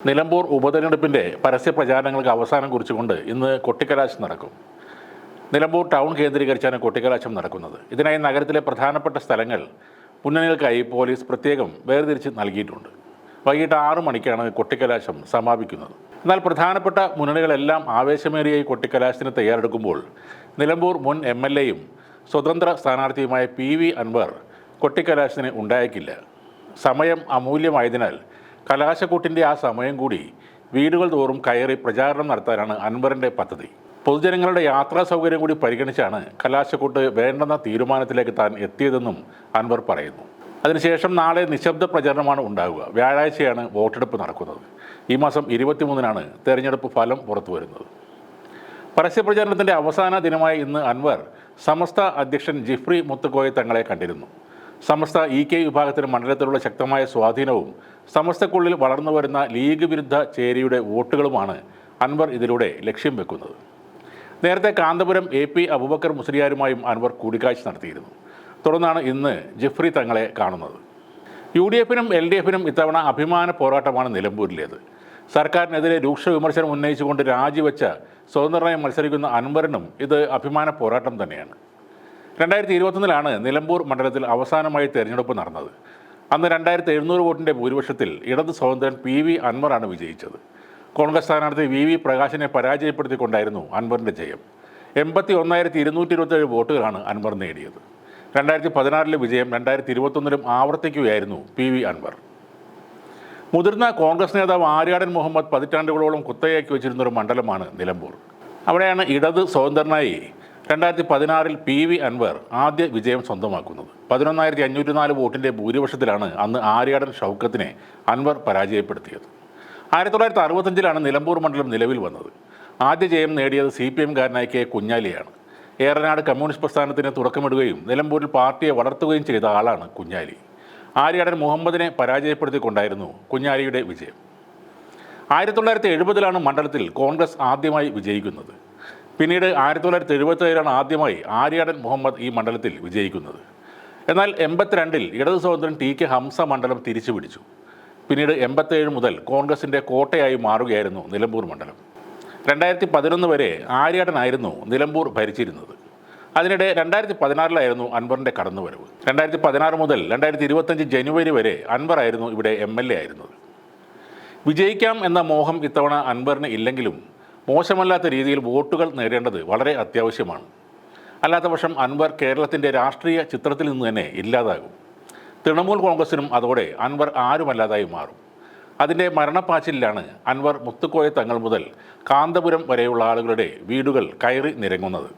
നിലമ്പൂർ ഉപതെരഞ്ഞെടുപ്പിൻ്റെ പരസ്യ പ്രചാരണങ്ങൾക്ക് അവസാനം കുറിച്ചുകൊണ്ട് ഇന്ന് കൊട്ടിക്കലാശം നടക്കും. നിലമ്പൂർ ടൗൺ കേന്ദ്രീകരിച്ചാണ് കൊട്ടിക്കലാശം നടക്കുന്നത്. ഇതിനായി നഗരത്തിലെ പ്രധാനപ്പെട്ട സ്ഥലങ്ങൾ മുന്നണികൾക്കായി പോലീസ് പ്രത്യേകം വേർതിരിച്ച് നൽകിയിട്ടുണ്ട്. വൈകിട്ട് 6 മണിക്കാണ് കൊട്ടിക്കലാശം സമാപിക്കുന്നത്. എന്നാൽ പ്രധാനപ്പെട്ട മുന്നണികളെല്ലാം ആവേശമേറിയ ഈ കൊട്ടിക്കലാശത്തിന് തയ്യാറെടുക്കുമ്പോൾ നിലമ്പൂർ മുൻ MLAയും സ്വതന്ത്ര സ്ഥാനാർത്ഥിയുമായ PV അൻവർ കൊട്ടിക്കലാശത്തിന് ഉണ്ടായേക്കില്ല. സമയം അമൂല്യമായതിനാൽ കലാശക്കൂട്ടിൻ്റെ ആ സമയം കൂടി വീടുകൾ തോറും കയറി പ്രചാരണം നടത്താനാണ് അൻവറിൻ്റെ പദ്ധതി. പൊതുജനങ്ങളുടെ യാത്രാ സൗകര്യം കൂടി പരിഗണിച്ചാണ് കലാശക്കൂട്ട് വേണ്ടെന്ന തീരുമാനത്തിലേക്ക് താൻ എത്തിയതെന്നും അൻവർ പറയുന്നു. അതിനുശേഷം നാളെ നിശബ്ദ പ്രചാരണമാണ് ഉണ്ടാവുക. വ്യാഴാഴ്ചയാണ് വോട്ടെടുപ്പ് നടക്കുന്നത്. ഈ മാസം 23-നാണ് തെരഞ്ഞെടുപ്പ് ഫലം പുറത്തു വരുന്നത്. പരസ്യപ്രചാരണത്തിൻ്റെ അവസാന ദിനമായ ഇന്ന് അൻവർ സമസ്ത അധ്യക്ഷൻ ജിഫ്രി മുത്തുക്കോയ തങ്ങളെ കണ്ടിരുന്നു. സമസ്ത EK വിഭാഗത്തിന് മണ്ഡലത്തിലുള്ള ശക്തമായ സ്വാധീനവും സമസ്തക്കുള്ളിൽ വളർന്നു വരുന്ന ലീഗ് വിരുദ്ധ ചേരിയുടെ വോട്ടുകളുമാണ് അൻവർ ഇതിലൂടെ ലക്ഷ്യം വെക്കുന്നത്. നേരത്തെ കാന്തപുരം AP അബൂബക്കർ മുസ്ലിയാരുമായും അൻവർ കൂടിക്കാഴ്ച നടത്തിയിരുന്നു. തുടർന്നാണ് ഇന്ന് ജിഫ്രി തങ്ങളെ കാണുന്നത്. UDF-നും LDF-നും ഇത്തവണ അഭിമാന പോരാട്ടമാണ് നിലമ്പൂരിലേത്. സർക്കാരിനെതിരെ രൂക്ഷ വിമർശനം ഉന്നയിച്ചുകൊണ്ട് രാജിവെച്ച സ്വതന്ത്രനായി മത്സരിക്കുന്ന അൻവറിനും ഇത് അഭിമാന പോരാട്ടം തന്നെയാണ്. 2021-ലാണ് നിലമ്പൂർ മണ്ഡലത്തിൽ അവസാനമായി തെരഞ്ഞെടുപ്പ് നടന്നത്. അന്ന് 2700 വോട്ടിൻ്റെ ഭൂരിപക്ഷത്തിൽ ഇടത് സ്വതന്ത്രൻ PV അൻവറാണ് വിജയിച്ചത്. കോൺഗ്രസ് സ്ഥാനാർത്ഥി VV പ്രകാശിനെ പരാജയപ്പെടുത്തിക്കൊണ്ടായിരുന്നു അൻവറിൻ്റെ ജയം. 81,227 വോട്ടുകളാണ് അൻവർ നേടിയത്. 2016-ലെ വിജയം 2021-ലും ആവർത്തിക്കുകയായിരുന്നു PV അൻവർ. മുതിർന്ന കോൺഗ്രസ് നേതാവ് ആര്യാടൻ മുഹമ്മദ് പതിറ്റാണ്ടുകളോളം കുത്തകയാക്കി വെച്ചിരുന്നൊരു മണ്ഡലമാണ് നിലമ്പൂർ. അവിടെയാണ് ഇടത് സ്വതന്ത്രനായി 2016-ൽ PV അൻവർ ആദ്യ വിജയം സ്വന്തമാക്കുന്നത്. 11,504 വോട്ടിൻ്റെ ഭൂരിപക്ഷത്തിലാണ് അന്ന് ആര്യാടൻ ഷൗക്കത്തിനെ അൻവർ പരാജയപ്പെടുത്തിയത്. 1965-ലാണ് നിലമ്പൂർ മണ്ഡലം നിലവിൽ വന്നത്. ആദ്യ ജയം നേടിയത് CPM-കാരനായ K കുഞ്ഞാലിയാണ്. ഏറനാട് കമ്മ്യൂണിസ്റ്റ് പ്രസ്ഥാനത്തിന് തുടക്കമിടുകയും നിലമ്പൂരിൽ പാർട്ടിയെ വളർത്തുകയും ചെയ്ത ആളാണ് കുഞ്ഞാലി. ആര്യാടൻ മുഹമ്മദിനെ പരാജയപ്പെടുത്തിക്കൊണ്ടായിരുന്നു കുഞ്ഞാലിയുടെ വിജയം. 1970-ലാണ് മണ്ഡലത്തിൽ കോൺഗ്രസ് ആദ്യമായി വിജയിക്കുന്നത്. പിന്നീട് 1977-ലാണ് ആദ്യമായി ആര്യാടൻ മുഹമ്മദ് ഈ മണ്ഡലത്തിൽ വിജയിക്കുന്നത്. എന്നാൽ 82-ൽ ഇടത് സ്വതന്ത്രൻ TK ഹംസ മണ്ഡലം തിരിച്ചു പിടിച്ചു. പിന്നീട് 87 മുതൽ കോൺഗ്രസിൻ്റെ കോട്ടയായി മാറുകയായിരുന്നു നിലമ്പൂർ മണ്ഡലം. 2011 വരെ ആര്യാടനായിരുന്നു നിലമ്പൂർ ഭരിച്ചിരുന്നത്. അതിനിടെ 2016-ലായിരുന്നു അൻവറിൻ്റെ കടന്നുവരവ്. 2016 മുതൽ 2025 ജനുവരി വരെ അൻവറായിരുന്നു ഇവിടെ MLA ആയിരുന്നത്. വിജയിക്കാം എന്ന മോഹം ഇത്തവണ അൻവറിന് ഇല്ലെങ്കിലും മോശമല്ലാത്ത രീതിയിൽ വോട്ടുകൾ നേടേണ്ടത് വളരെ അത്യാവശ്യമാണ്. അല്ലാത്തപക്ഷം അൻവർ കേരളത്തിൻ്റെ രാഷ്ട്രീയ ചിത്രത്തിൽ നിന്ന് തന്നെ ഇല്ലാതാകും. തൃണമൂൽ കോൺഗ്രസിനും അതോടെ അൻവർ ആരുമല്ലാതായി മാറും. അതിൻ്റെ മരണപ്പാച്ചിലാണ് അൻവർ മുത്തുക്കോയ തങ്ങൾ മുതൽ കാന്തപുരം വരെയുള്ള ആളുകളുടെ വീടുകൾ കയറി നിരങ്ങുന്നത്.